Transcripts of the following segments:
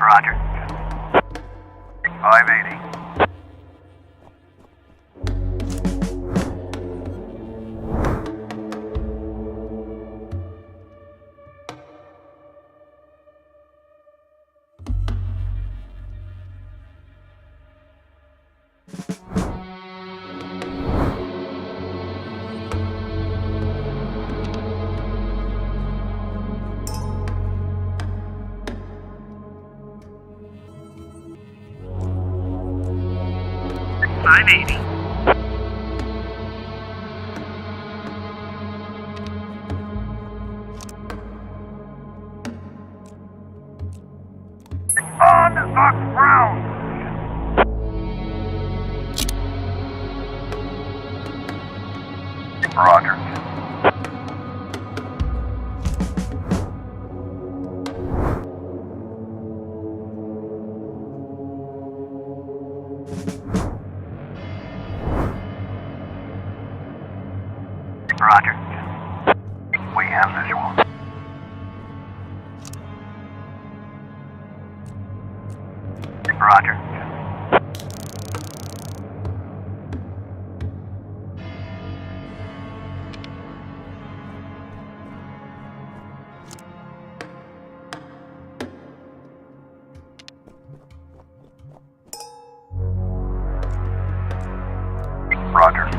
Roger. 580. On the ground! Roger. Roger. We have visual. Roger. Roger.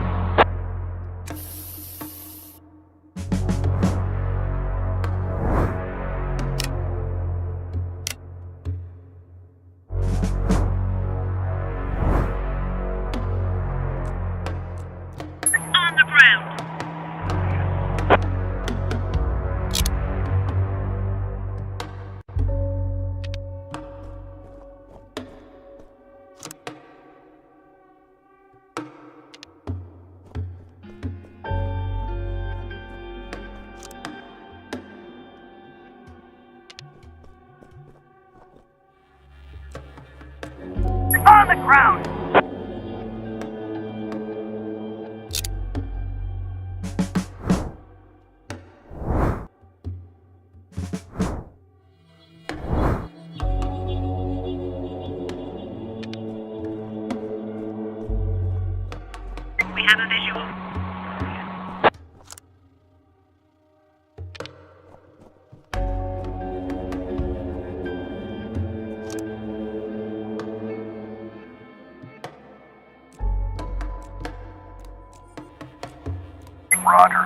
On the ground! We have a visual. Roger.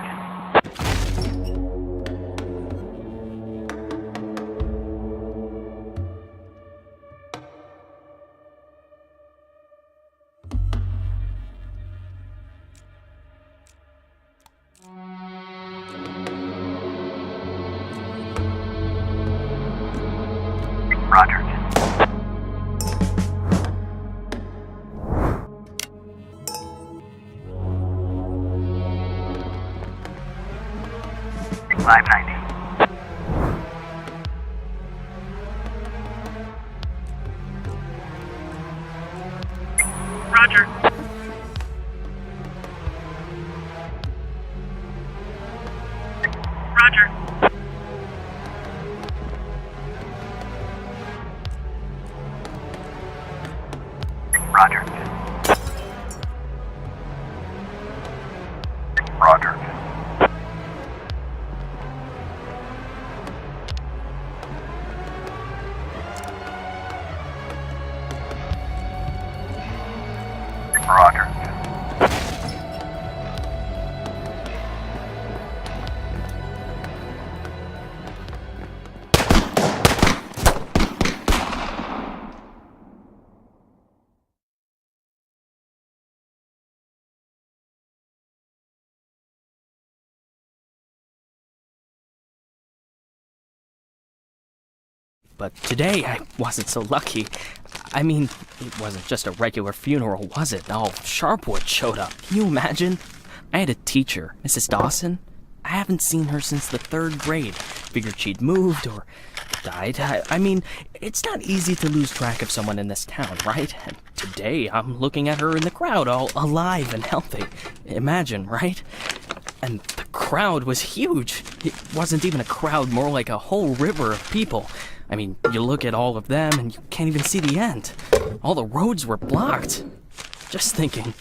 Roger. $590. Roger. Roger. Roger. Roger. Roger. But today, I wasn't so lucky. I mean, it wasn't just a regular funeral, was it? Oh, Sharpwood showed up. Can you imagine? I had a teacher, Mrs. Dawson. I haven't seen her since the 3rd grade. Figured she'd moved or died. I mean, it's not easy to lose track of someone in this town, right? And today, I'm looking at her in the crowd, all alive and healthy. Imagine, right? And the crowd was huge. It wasn't even a crowd, more like a whole river of people. I mean, you look at all of them and you can't even see the end. All the roads were blocked. Just thinking.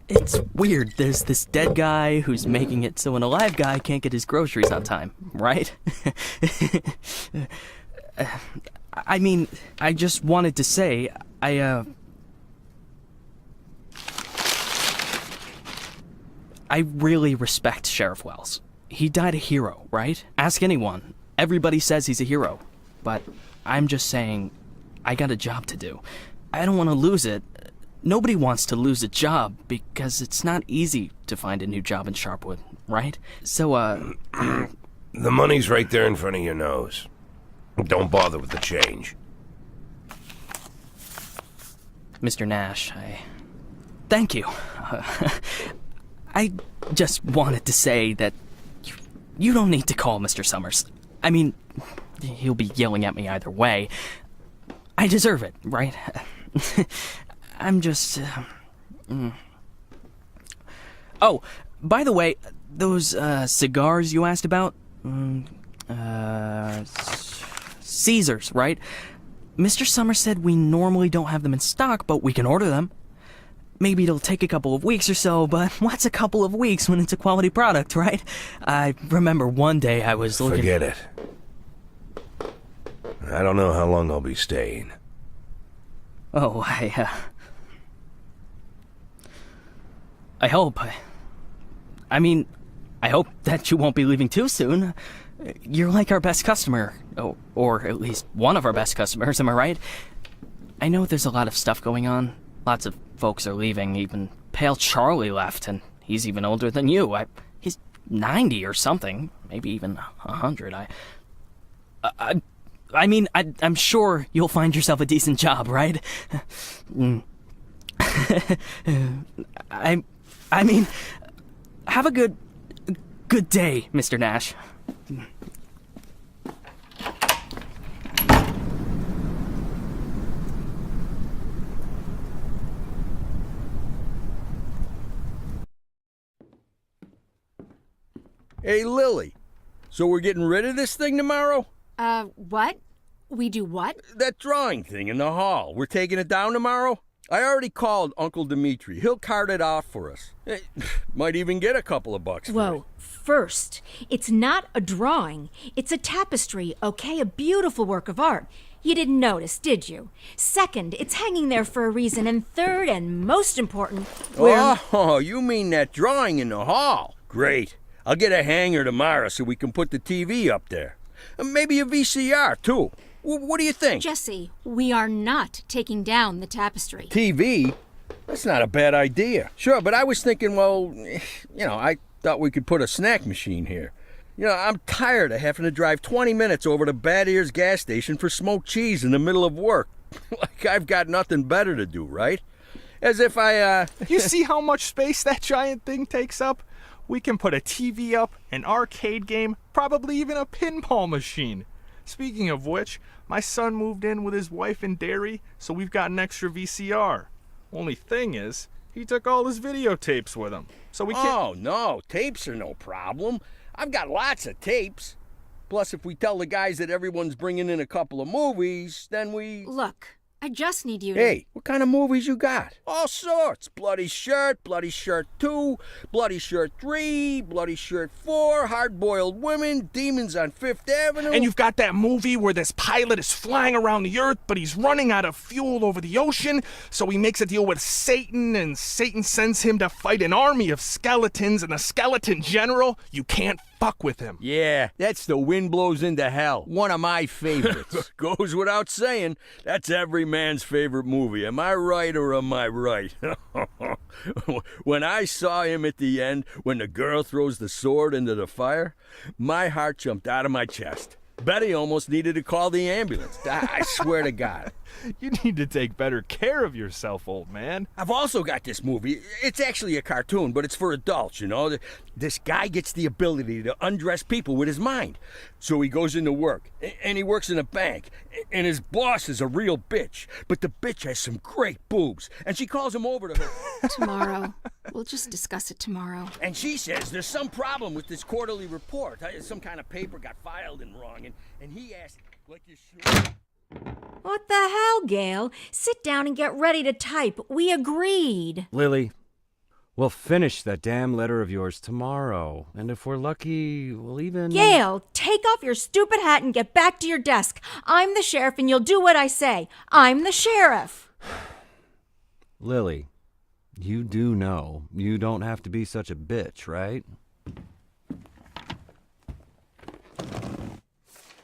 It's weird. There's this dead guy who's making it so an alive guy can't get his groceries on time, right? I mean, I just wanted to say, I really respect Sheriff Wells. He died a hero, right? Ask anyone. Everybody says he's a hero. But I'm just saying, I got a job to do. I don't want to lose it. Nobody wants to lose a job because it's not easy to find a new job in Sharpwood, right? So, The money's right there in front of your nose. Don't bother with the change. Mr. Nash, thank you. I just wanted to say that you don't need to call Mr. Summers. I mean, he'll be yelling at me either way. I deserve it, right? I'm just... Oh, by the way, those cigars you asked about? Caesars, right? Mr. Summers said we normally don't have them in stock, but we can order them. Maybe it'll take a couple of weeks or so, but what's a couple of weeks when it's a quality product, right? I remember one day I was looking... Forget it. I don't know how long I'll be staying. Oh, I hope. I mean, I hope that you won't be leaving too soon. You're like our best customer, or at least one of our best customers, am I right? I know there's a lot of stuff going on. Lots of folks are leaving. Even Pale Charlie left, and he's even older than you. He's 90 or something, maybe even 100. I mean, I'm sure you'll find yourself a decent job, right? I mean, have a good day, Mr. Nash. Hey, Lily. So we're getting rid of this thing tomorrow? What? We do what? That drawing thing in the hall. We're taking it down tomorrow? I already called Uncle Dimitri. He'll cart it off for us. Might even get a couple of bucks for it. Whoa. First, it's not a drawing. It's a tapestry, okay? A beautiful work of art. You didn't notice, did you? Second, it's hanging there for a reason. And third, and most important, Oh, you mean that drawing in the hall? Great. I'll get a hanger tomorrow so we can put the TV up there. Maybe a VCR, too. What do you think? Jesse, we are not taking down the tapestry. TV? That's not a bad idea. Sure, but I was thinking, well, I thought we could put a snack machine here. I'm tired of having to drive 20 minutes over to Bad Ears gas station for smoked cheese in the middle of work. Like I've got nothing better to do, right? As if You see how much space that giant thing takes up? We can put a TV up, an arcade game, probably even a pinball machine. Speaking of which, my son moved in with his wife and dairy, so we've got an extra VCR. Only thing is, he took all his videotapes with him, so we can't... Oh, no, tapes are no problem. I've got lots of tapes. Plus, if we tell the guys that everyone's bringing in a couple of movies, then we... Look, I just need you to... Hey, what kind of movies you got? All sorts. Bloody Shirt 2, Bloody Shirt 3, Bloody Shirt 4, Hard-Boiled Women, Demons on Fifth Avenue. And you've got that movie where this pilot is flying around the earth, but he's running out of fuel over the ocean, so he makes a deal with Satan, and Satan sends him to fight an army of skeletons, and the skeleton general, you can't fuck with him. Yeah, that's The Wind Blows into Hell. One of my favorites. Goes without saying, that's every man's favorite movie. Am I right or am I right? When I saw him at the end, when the girl throws the sword into the fire, my heart jumped out of my chest. Betty almost needed to call the ambulance. I swear to God. You need to take better care of yourself, old man. I've also got this movie. It's actually a cartoon, but it's for adults, This guy gets the ability to undress people with his mind. So he goes into work, and he works in a bank, and his boss is a real bitch. But the bitch has some great boobs, and she calls him over to her. Tomorrow. We'll just discuss it tomorrow. And she says there's some problem with this quarterly report. Some kind of paper got filed in wrong, and he asked, like you should. What the hell, Gail? Sit down and get ready to type. We agreed. Lily, we'll finish that damn letter of yours tomorrow. And if we're lucky, we'll even... Gail, take off your stupid hat and get back to your desk. I'm the sheriff and you'll do what I say. I'm the sheriff. Lily, you do know you don't have to be such a bitch, right?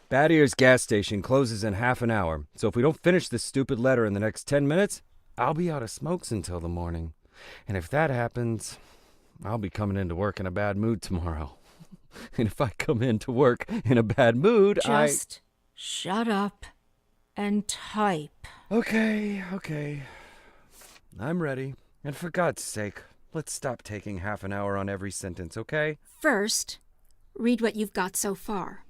Bad Ear's gas station closes in half an hour, so if we don't finish this stupid letter in the next 10 minutes, I'll be out of smokes until the morning. And if that happens, I'll be coming into work in a bad mood tomorrow. And if I come into work in a bad mood, Just shut up and type. Okay. I'm ready. And for God's sake, let's stop taking half an hour on every sentence, okay? First, read what you've got so far.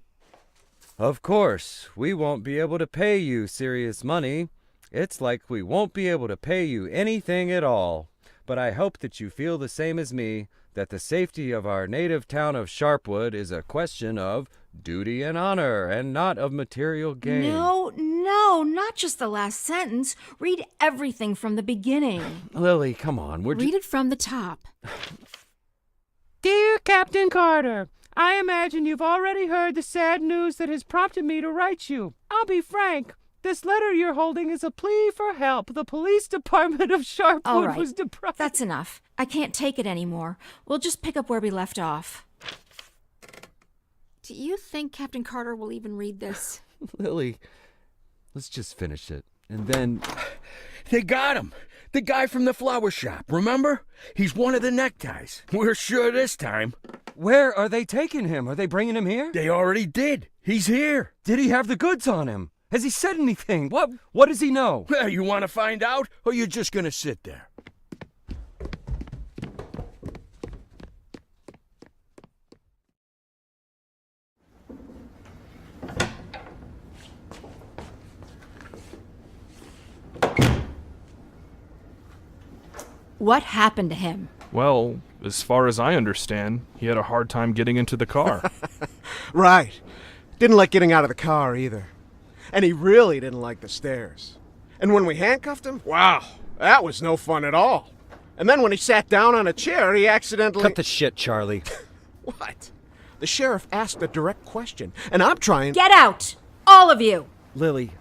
Of course, we won't be able to pay you serious money. It's like we won't be able to pay you anything at all. But I hope that you feel the same as me, that the safety of our native town of Sharpwood is a question of duty and honor, and not of material gain. No, not just the last sentence. Read everything from the beginning. Lily, come on. Read it from the top. Dear Captain Carter, I imagine you've already heard the sad news that has prompted me to write you. I'll be frank. This letter you're holding is a plea for help. The police department of Sharpwood All right, was deprived. that's enough. I can't take it anymore. We'll just pick up where we left off. Do you think Captain Carter will even read this? Lily, let's just finish it. And then... They got him. The guy from the flower shop, remember? He's one of the neckties. We're sure this time. Where are they taking him? Are they bringing him here? They already did. He's here. Did he have the goods on him? Has he said anything? What does he know? Well, you want to find out, or you're just going to sit there? What happened to him? Well, as far as I understand, he had a hard time getting into the car. Right. Didn't like getting out of the car either. And he really didn't like the stairs. And when we handcuffed him, wow, that was no fun at all. And then when he sat down on a chair, he accidentally... Cut the shit, Charlie. What? The sheriff asked a direct question, and I'm trying... Get out! All of you! Lily,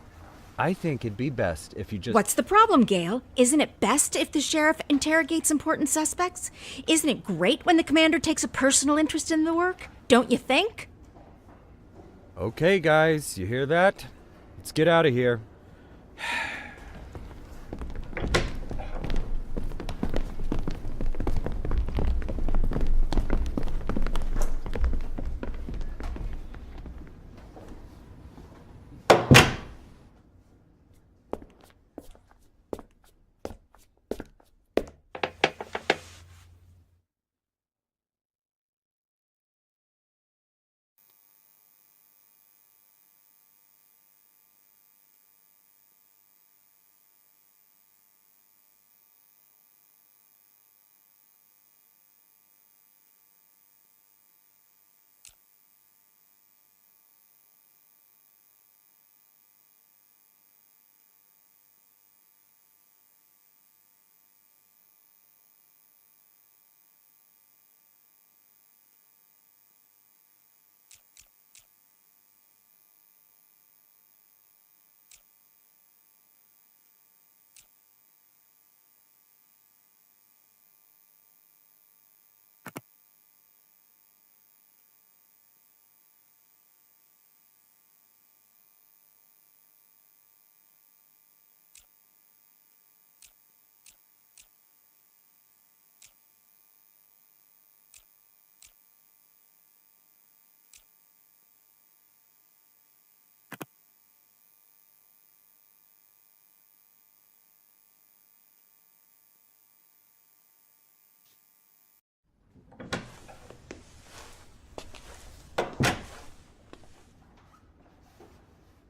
I think it'd be best if you just... What's the problem, Gail? Isn't it best if the sheriff interrogates important suspects? Isn't it great when the commander takes a personal interest in the work? Don't you think? Okay, guys, you hear that? Let's get out of here.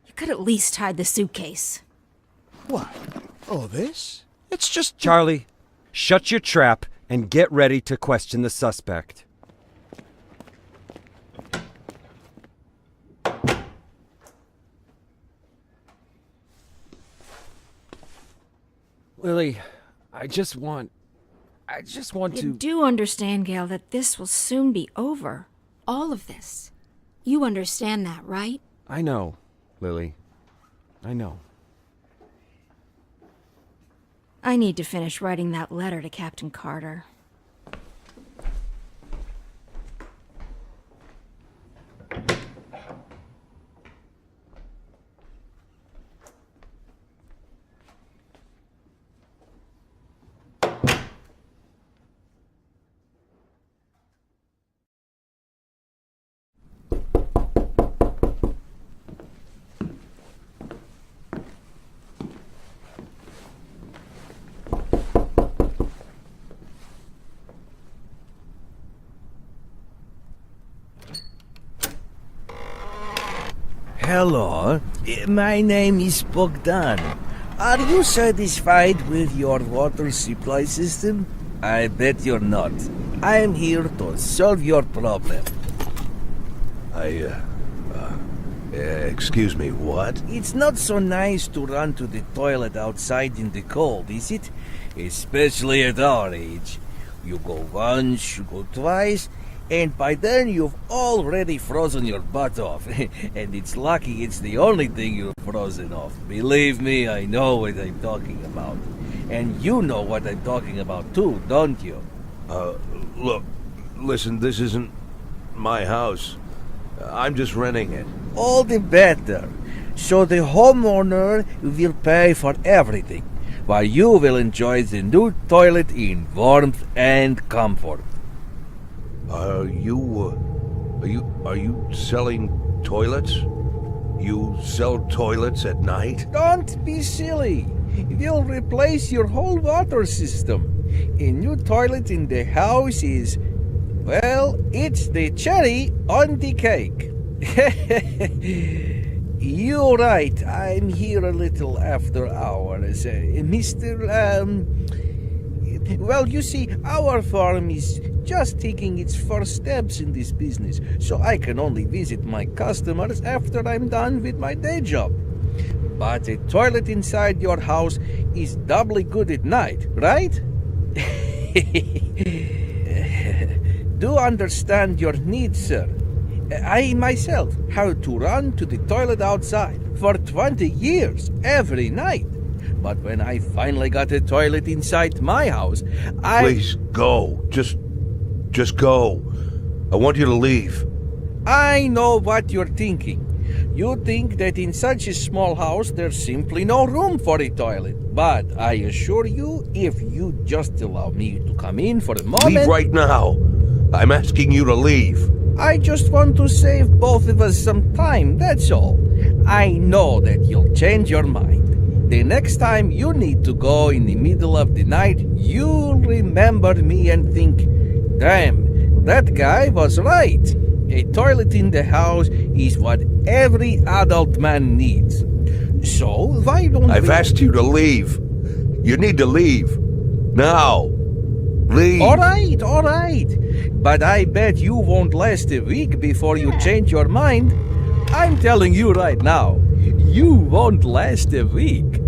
You could at least hide the suitcase. What? Oh, this? It's just... Charlie, shut your trap and get ready to question the suspect. Lily, I just want You do understand, Gail, that this will soon be over. All of this. You understand that, right? I know, Lily. I know. I need to finish writing that letter to Captain Carter. Hello, my name is Bogdan. Are you satisfied with your water supply system? I bet you're not. I am here to solve your problem. Excuse me, what? It's not so nice to run to the toilet outside in the cold, is it? Especially at our age. You go once, you go twice, and by then you've already frozen your butt off. And it's lucky it's the only thing you've frozen off. Believe me, I know what I'm talking about. And you know what I'm talking about too, don't you? Look, listen, this isn't my house. I'm just renting it. All the better. So the homeowner will pay for everything, while you will enjoy the new toilet in warmth and comfort. Are you selling toilets? You sell toilets at night? Don't be silly. We'll replace your whole water system. A new toilet in the house is, well, it's the cherry on the cake. You're right. I'm here a little after hours. Well, you see, our farm is just taking its first steps in this business, so I can only visit my customers after I'm done with my day job. But a toilet inside your house is doubly good at night, right? Do understand your needs, sir. I myself had to run to the toilet outside for 20 years every night. But when I finally got a toilet inside my house, Please, go. Just go. I want you to leave. I know what you're thinking. You think that in such a small house there's simply no room for a toilet. But I assure you, if you just allow me to come in for a moment... Leave right now. I'm asking you to leave. I just want to save both of us some time, that's all. I know that you'll change your mind. The next time you need to go in the middle of the night, you'll remember me and think, damn, that guy was right. A toilet in the house is what every adult man needs. So why don't I've asked you to leave. You need to leave. Now. Leave. All right. But I bet you won't last a week before you change your mind. I'm telling you right now, you won't last a week.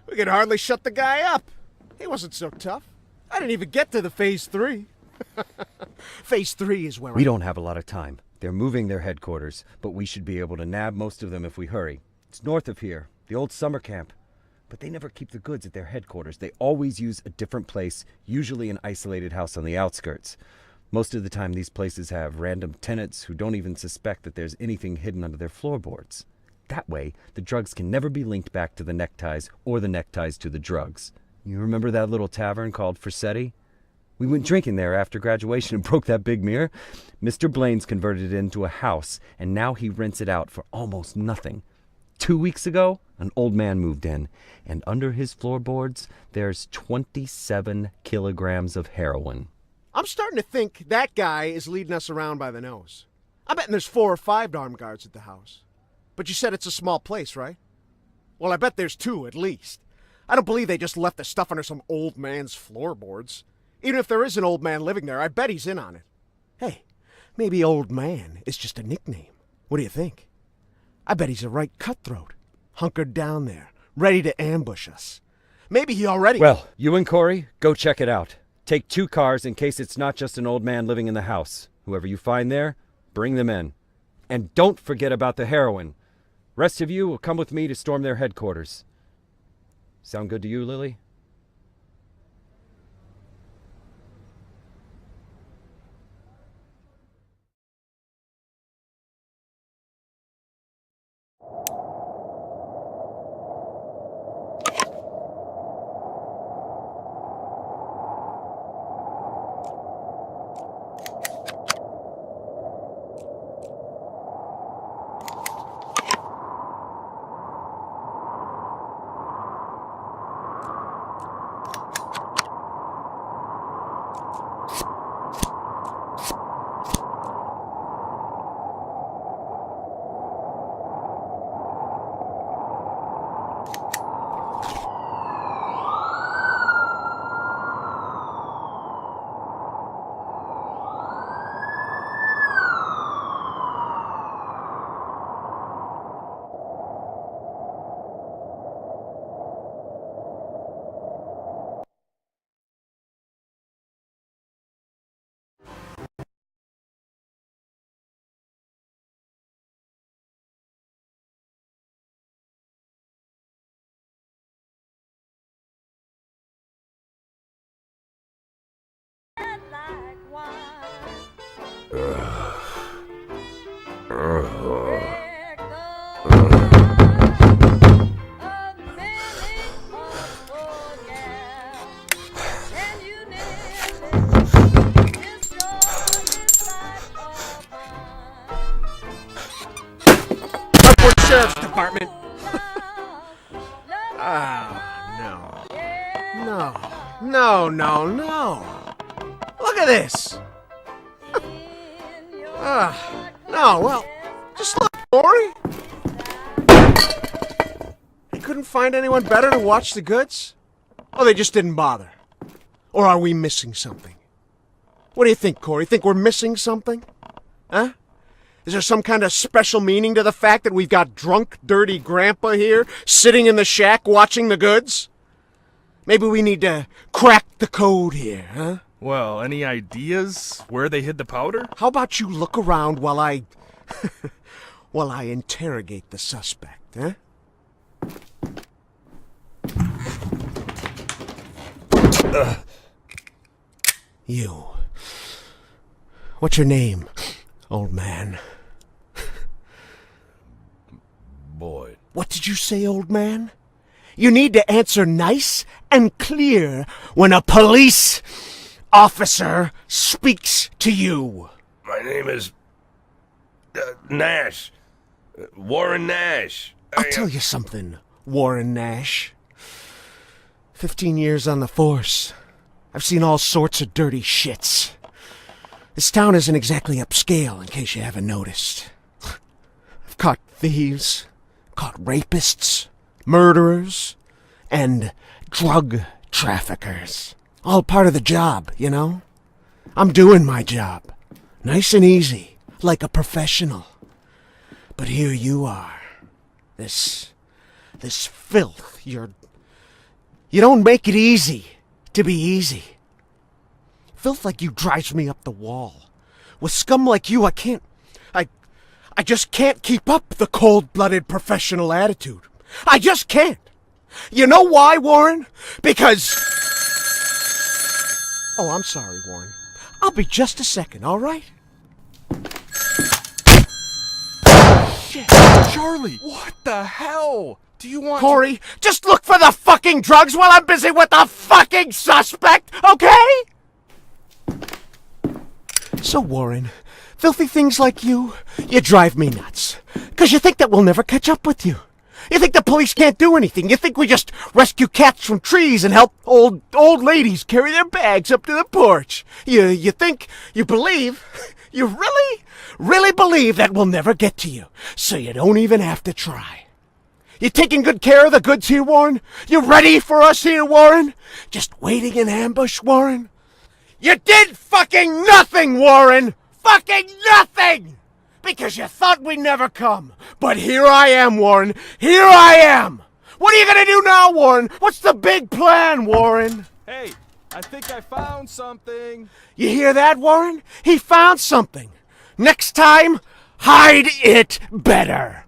We could hardly shut the guy up. He wasn't so tough. I didn't even get to the phase 3. Phase 3 is where We don't have a lot of time. They're moving their headquarters, but we should be able to nab most of them if we hurry. It's north of here, the old summer camp. But they never keep the goods at their headquarters. They always use a different place, usually an isolated house on the outskirts. Most of the time, these places have random tenants who don't even suspect that there's anything hidden under their floorboards. That way, the drugs can never be linked back to the neckties or the neckties to the drugs. You remember that little tavern called Forsetti? We went drinking there after graduation and broke that big mirror. Mr. Blaine's converted it into a house, and now he rents it out for almost nothing. 2 weeks ago, an old man moved in, and under his floorboards, there's 27 kilograms of heroin. I'm starting to think that guy is leading us around by the nose. I bet there's 4 or 5 armed guards at the house. But you said it's a small place, right? Well, I bet there's 2 at least. I don't believe they just left the stuff under some old man's floorboards. Even if there is an old man living there, I bet he's in on it. Hey, maybe old man is just a nickname. What do you think? I bet he's a right cutthroat, hunkered down there, ready to ambush us. Maybe he already... Well, you and Corey, go check it out. Take 2 cars in case it's not just an old man living in the house. Whoever you find there, bring them in. And don't forget about the heroin. Rest of you will come with me to storm their headquarters. Sound good to you, Lily? Sheriff's Department. No. Look at this. No, well, just look, Corey. They couldn't find anyone better to watch the goods? Or they just didn't bother? Or are we missing something? What do you think, Corey? Think we're missing something? Huh? Is there some kind of special meaning to the fact that we've got drunk, dirty grandpa here, sitting in the shack watching the goods? Maybe we need to crack the code here, huh? Well, any ideas where they hid the powder? How about you look around while I... while I interrogate the suspect, huh? You. What's your name, old man? Boyd. What did you say, old man? You need to answer nice and clear when a police officer speaks to you. My name is... Nash. Warren Nash. I'll tell you something, Warren Nash. 15 years on the force. I've seen all sorts of dirty shits. This town isn't exactly upscale, in case you haven't noticed. I've caught thieves, caught rapists, murderers, and drug traffickers. All part of the job, you know? I'm doing my job. Nice and easy, like a professional. But here you are. This filth, you don't make it easy to be easy. Filth like you drives me up the wall. With scum like you, I just can't keep up the cold-blooded professional attitude. I just can't. You know why, Warren? Because... Oh, I'm sorry, Warren. I'll be just a second, all right? Shit, Charlie! What the hell? Do you want Corey, just look for the fucking drugs while I'm busy with the fucking suspect, okay? So, Warren, filthy things like you drive me nuts. 'Cause you think that we'll never catch up with you. You think the police can't do anything. You think we just rescue cats from trees and help old ladies carry their bags up to the porch. You think, you believe, you really believe that we'll never get to you. So you don't even have to try. You taking good care of the goods here, Warren? You ready for us here, Warren? Just waiting in ambush, Warren? You did fucking nothing, Warren! Fucking nothing! Because you thought we'd never come. But here I am, Warren. Here I am! What are you gonna do now, Warren? What's the big plan, Warren? Hey, I think I found something. You hear that, Warren? He found something. Next time, hide it better.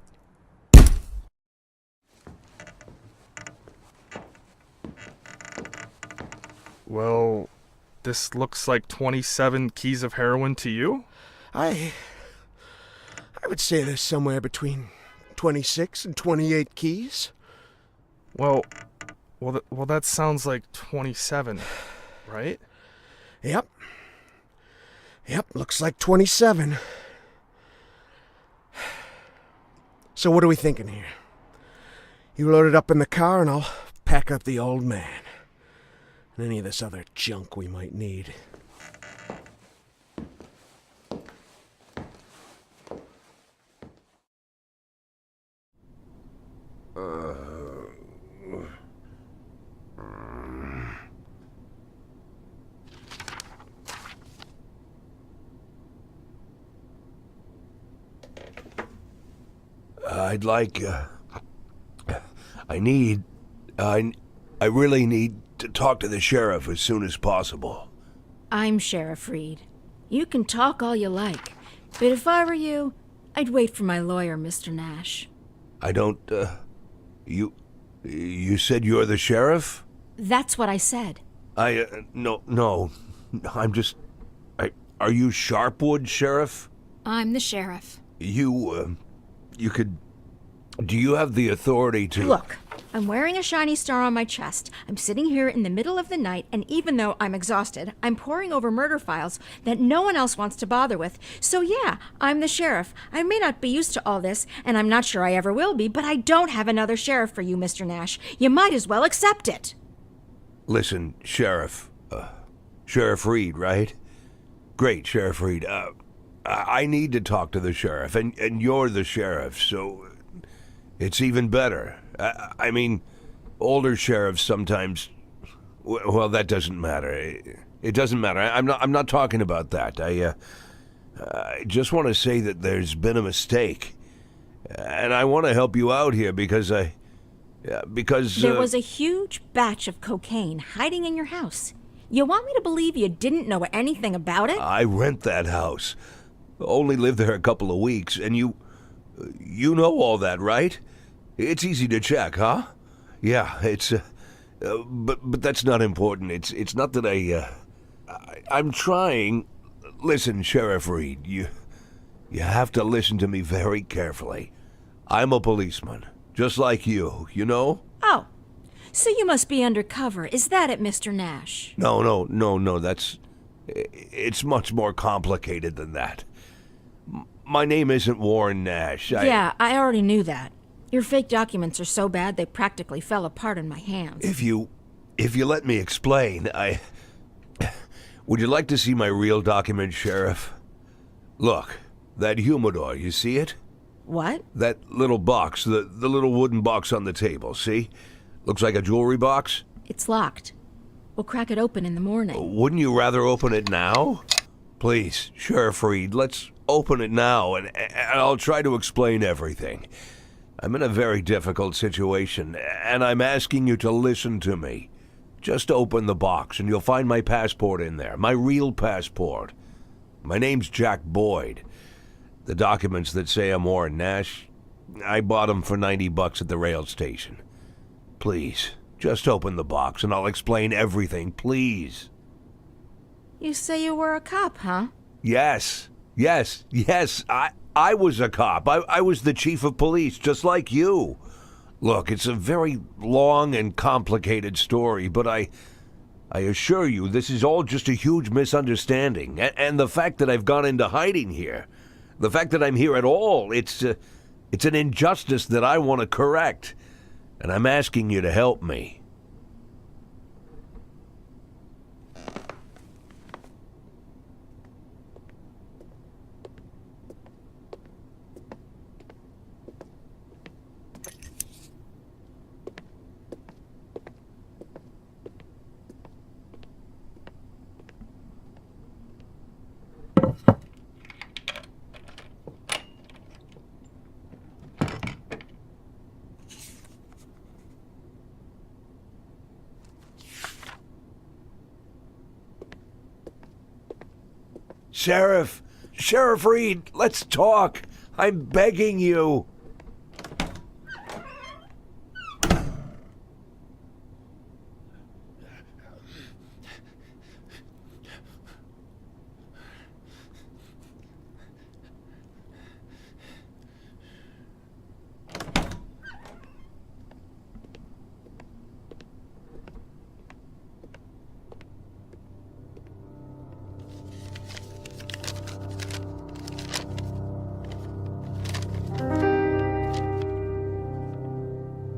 Well, this looks like 27 keys of heroin to you? I would say there's somewhere between 26 and 28 keys. Well, that sounds like 27, right? Yep, looks like 27. So what are we thinking here? You load it up in the car and I'll pack up the old man. And any of this other junk we might need. I'd like, I really need to talk to the sheriff as soon as possible. I'm Sheriff Reed. You can talk all you like, but if I were you, I'd wait for my lawyer, Mr. Nash. I don't, you said you're the sheriff? That's what I said. No, I'm just, are you Sharpwood, Sheriff? I'm the sheriff. You could, do you have the authority to... Look, I'm wearing a shiny star on my chest. I'm sitting here in the middle of the night, and even though I'm exhausted, I'm poring over murder files that no one else wants to bother with. So yeah, I'm the sheriff. I may not be used to all this, and I'm not sure I ever will be, but I don't have another sheriff for you, Mr. Nash. You might as well accept it. Listen, Sheriff. Sheriff Reed, right? Great, Sheriff Reed. I need to talk to the sheriff, and you're the sheriff, so it's even better. I mean, older sheriffs sometimes... Well, that doesn't matter. It doesn't matter. I'm not talking about that. I just want to say that there's been a mistake. And I want to help you out here because because... There was a huge batch of cocaine hiding in your house. You want me to believe you didn't know anything about it? I rent that house. Only lived there a couple of weeks, and you know all that, right? It's easy to check, huh? Yeah, it's, but that's not important. It's not that I'm trying. Listen, Sheriff Reed, you have to listen to me very carefully. I'm a policeman, just like you know? Oh, so you must be undercover. Is that it, Mr. Nash? No, it's much more complicated than that. My name isn't Warren Nash. Yeah, I already knew that. Your fake documents are so bad they practically fell apart in my hands. If you let me explain, would you like to see my real document, Sheriff? Look, that humidor, you see it? What? That little box, the little wooden box on the table, see? Looks like a jewelry box? It's locked. We'll crack it open in the morning. Wouldn't you rather open it now? Please, Sheriff Reed, let's open it now, and I'll try to explain everything. I'm in a very difficult situation, and I'm asking you to listen to me. Just open the box and you'll find my passport in there. My real passport. My name's Jack Boyd. The documents that say I'm Warren Nash, I bought them for $90 at the rail station. Please, just open the box and I'll explain everything, please. You say you were a cop, huh? Yes. I was a cop. I was the chief of police, just like you. Look, it's a very long and complicated story, but I assure you this is all just a huge misunderstanding. And the fact that I've gone into hiding here, the fact that I'm here at all, it's an injustice that I want to correct. And I'm asking you to help me. Sheriff Reed, let's talk. I'm begging you.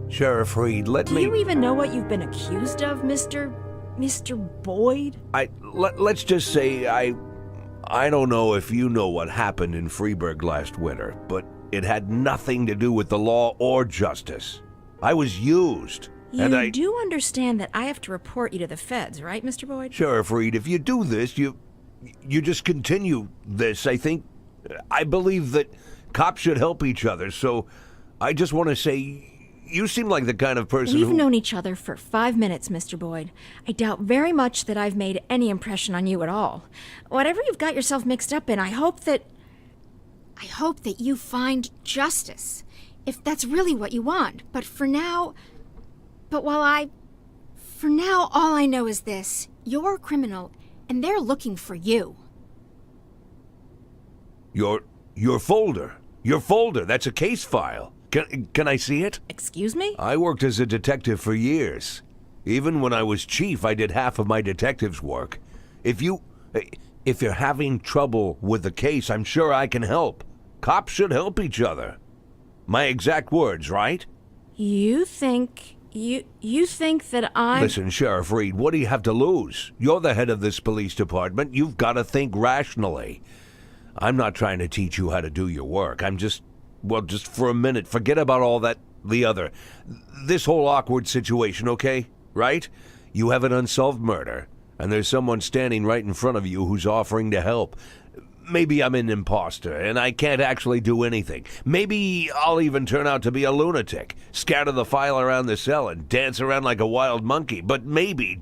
Sheriff Reed, let me... Do you even know what you've been accused of, Mr. Boyd? Let's just say I don't know if you know what happened in Freeburg last winter, but it had nothing to do with the law or justice. I was used. You do understand that I have to report you to the feds, right, Mr. Boyd? Sheriff Reed, if you do this, you just continue this. I believe that cops should help each other, so I just want to say... You seem like the kind of person We've known each other for 5 minutes, Mr. Boyd. I doubt very much that I've made any impression on you at all. Whatever you've got yourself mixed up in, I hope that you find justice, if that's really what you want. But for now, all I know is this. You're a criminal, and they're looking for you. Your folder. Your folder. That's a case file. Can I see it? Excuse me? I worked as a detective for years. Even when I was chief, I did half of my detective's work. If you're having trouble with the case, I'm sure I can help. Cops should help each other. My exact words, right? You think that I'm... Listen, Sheriff Reed, what do you have to lose? You're the head of this police department. You've got to think rationally. I'm not trying to teach you how to do your work. I'm just for a minute, forget about all this whole awkward situation, okay? Right? You have an unsolved murder, and there's someone standing right in front of you who's offering to help. Maybe I'm an imposter, and I can't actually do anything. Maybe I'll even turn out to be a lunatic, scatter the file around the cell and dance around like a wild monkey. But maybe,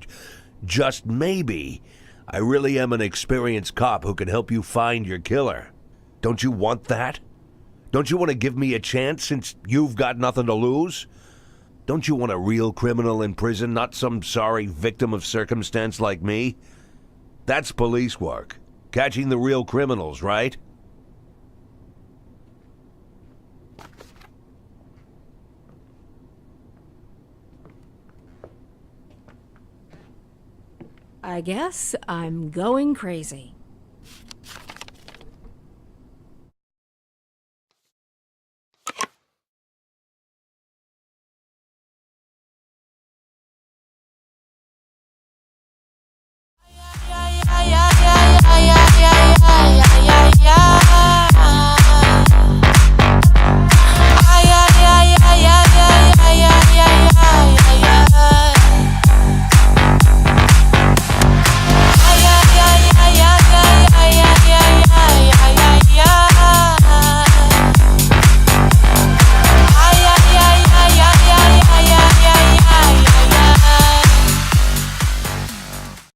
just maybe, I really am an experienced cop who can help you find your killer. Don't you want that? Don't you want to give me a chance since you've got nothing to lose? Don't you want a real criminal in prison, not some sorry victim of circumstance like me? That's police work. Catching the real criminals, right? I guess I'm going crazy.